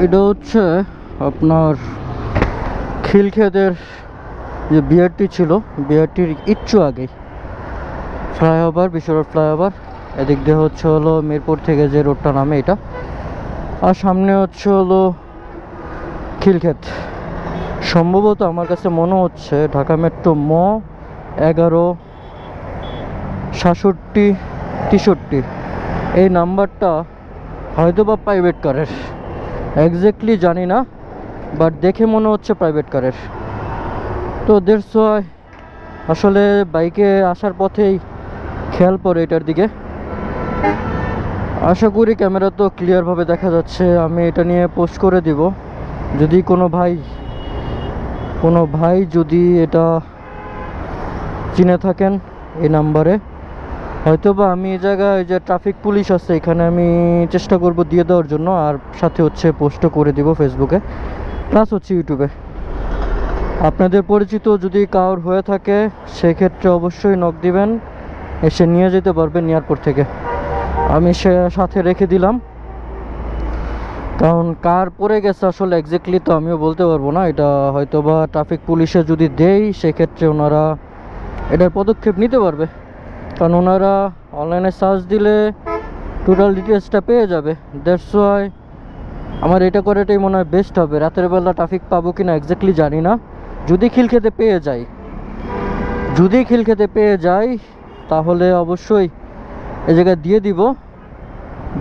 এটা হচ্ছে আপনার খিলক্ষেতের যে বিআরটি ছিল, বিআরটির একটু আগেই ফ্লাইওভার, বিশ্বরোড ফ্লাইওভার। এদিক দিয়ে হচ্ছে হলো মিরপুর থেকে যে রোডটা নামে এটা, আর সামনে হচ্ছে হলো খিলক্ষেত। সম্ভবত আমার কাছে মনে হচ্ছে ঢাকা মেট্রো 116763 এই নাম্বারটা হয়তো বা প্রাইভেট কারের, এক্স্যাক্টলি জানি না, বাট দেখে মনে হচ্ছে প্রাইভেট কারের। তো দ্যাটস ওয়াই আসলে বাইকে আসার পথেই খেয়াল পড়ে এটার দিকে। আশা করি ক্যামেরা তো ক্লিয়ারভাবে দেখা যাচ্ছে। আমি এটা নিয়ে পোস্ট করে দিব। যদি কোনো ভাই যদি এটা চিনে থাকেন এই নাম্বারে, হয়তোবা আমি এই জায়গায় যে ট্রাফিক পুলিশ আছে এখানে আমি চেষ্টা করব দিয়ে দেওয়ার জন্য, আর সাথে হচ্ছে পোস্টও করে দিব ফেসবুকে, প্লাস হচ্ছে ইউটিউবে। আপনাদের পরিচিত যদি কারোর হয়ে থাকে সেক্ষেত্রে অবশ্যই নক দিবেন, এসে নিয়ে যেতে পারবেন এয়ারপোর্ট থেকে। আমি সে সাথে রেখে দিলাম, কারণ কার পড়ে গেছে আসলে এক্স্যাক্টলি তো আমিও বলতে পারবো না। এটা হয়তোবা ট্রাফিক পুলিশে যদি দেই সেক্ষেত্রে ওনারা এটার পদক্ষেপ নিতে পারবে, কারণ ওনারা অনলাইনে সার্চ দিলে টোটাল ডিটেলসটা পেয়ে যাবে। দ্যাটস ওয়াই আমার এটা করাটাই মনে হয় বেস্ট হবে। রাতের বেলা ট্রাফিক পাবো কিনা এক্স্যাক্টলি জানি না। যদি খিলক্ষেতে পেয়ে যাই তাহলে অবশ্যই এই জায়গায় দিয়ে দিব,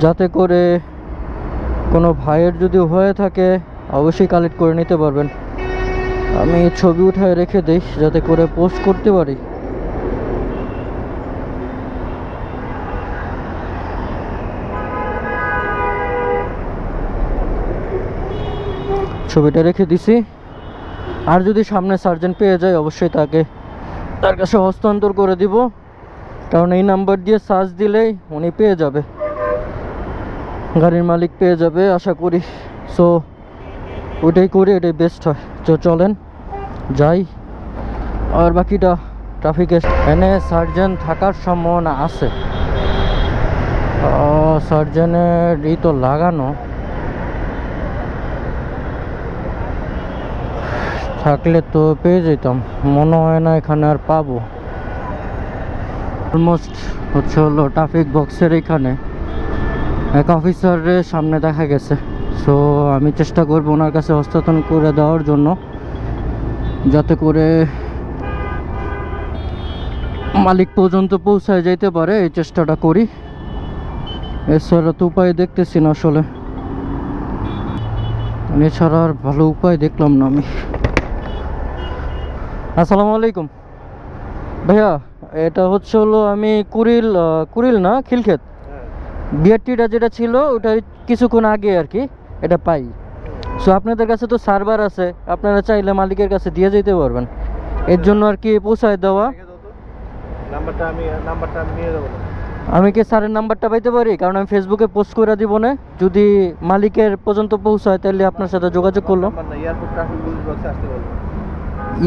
যাতে করে কোনো ভাইয়ের যদি হয়ে থাকে অবশ্যই কালেক্ট করে নিতে পারবেন। আমি ছবি উঠায় রেখে দিই যাতে করে পোস্ট করতে পারি। ছবিটা রেখে দিছি। আর যদি সামনে সার্জেন্ট পেয়ে যায় অবশ্যই তার কাছে হস্তান্তর করে দিব, কারণ এই নাম্বার দিয়ে সার্চ দিলেই উনি পেয়ে যাবে, গাড়ির মালিক পেয়ে যাবে আশা করি। সো ওইটাই করি, এটাই বেস্ট হয়। তো চলেন যাই। আর বাকিটা ট্রাফিকে এনে সার্জেন্ট থাকার সম্ভাবনা আছে। সার্জেন্টের এই তো লাগানো থাকলে তো পেয়ে যেতাম, মনে হয় না এখানে আর পাবো। অলমোস্ট হচ্ছে হলো ট্রাফিক বক্সের এখানে এক অফিসারের সামনে দেখা গেছে। সো আমি চেষ্টা করব ওনার কাছে হস্তান্তর করে দেওয়ার জন্য, যাতে করে মালিক পর্যন্ত পৌঁছায় যেতে পারে, এই চেষ্টাটা করি। এছাড়া তো উপায় দেখতেছি না আসলে, এছাড়া আর ভালো উপায় দেখলাম না আমি। আসসালামু আলাইকুম ভাইয়া, এটা হচ্ছে হলো আমি কুড়িল না খিলক্ষেত বিআরটিটা যেটা ছিল ওটা কিছুক্ষণ আগে আর কি এটা পাই। সো আপনাদের কাছে তো সার্ভার আছে, আপনারা চাইলে মালিকের কাছে দিয়ে যেতে পারবেন। এর জন্য আর কি পৌঁছায় দেওয়া। আমি কি স্যারের নাম্বারটা পাইতে পারি? কারণ আমি ফেসবুকে পোস্ট করে দিব না, যদি মালিকের পর্যন্ত পৌঁছায় তাহলে আপনার সাথে যোগাযোগ করলাম।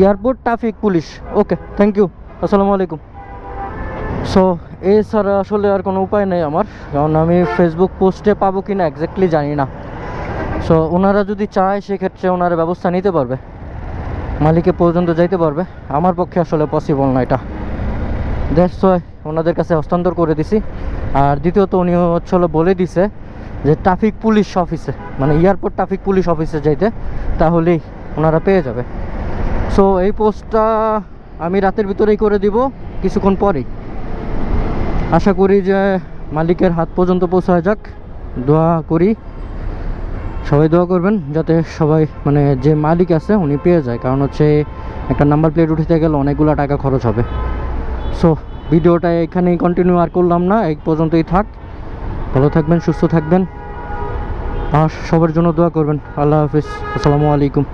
Airport traffic police, okay, thank you, আসসালামু আলাইকুম। সো এছাড়া আসলে আর কোনো উপায় নেই আমার, কারণ আমি ফেসবুক পোস্টে পাবো কি না এক্স্যাক্টলি জানি না। সো ওনারা যদি চায় সেক্ষেত্রে ওনারা ব্যবস্থা নিতে পারবে, মালিকের পর্যন্ত যাইতে পারবে। আমার পক্ষে আসলে পসিবল না এটা। দ্যাটস ওয়াই ওনাদের কাছে হস্তান্তর করে দিছি। আর দ্বিতীয়ত উনি হচ্ছে বলে দিছে যে ট্রাফিক পুলিশ অফিসে, মানে এয়ারপোর্ট ট্রাফিক পুলিশ অফিসে যাইতে, তাহলেই ওনারা পেয়ে যাবে। সো এই পোস্টটা আমি রাতের ভিতরেই করে দিব, কিছুক্ষণ পরেই। আশা করি যে মালিকের হাত পর্যন্ত পৌঁছায় যাক। দোয়া করি, সবাই দোয়া করবেন যাতে সবাই, মানে যে মালিক আছে উনি পেয়ে যায়, কারণ হচ্ছে একটা নাম্বার প্লেট উঠিতে গেলে অনেকগুলো টাকা খরচ হবে। সো ভিডিওটা এখানেই কন্টিনিউ আর করলাম না, এই পর্যন্তই থাক। ভালো থাকবেন, সুস্থ থাকবেন, আর সবার জন্য দোয়া করবেন। আল্লাহ হাফিজ, আসসালামু আলাইকুম।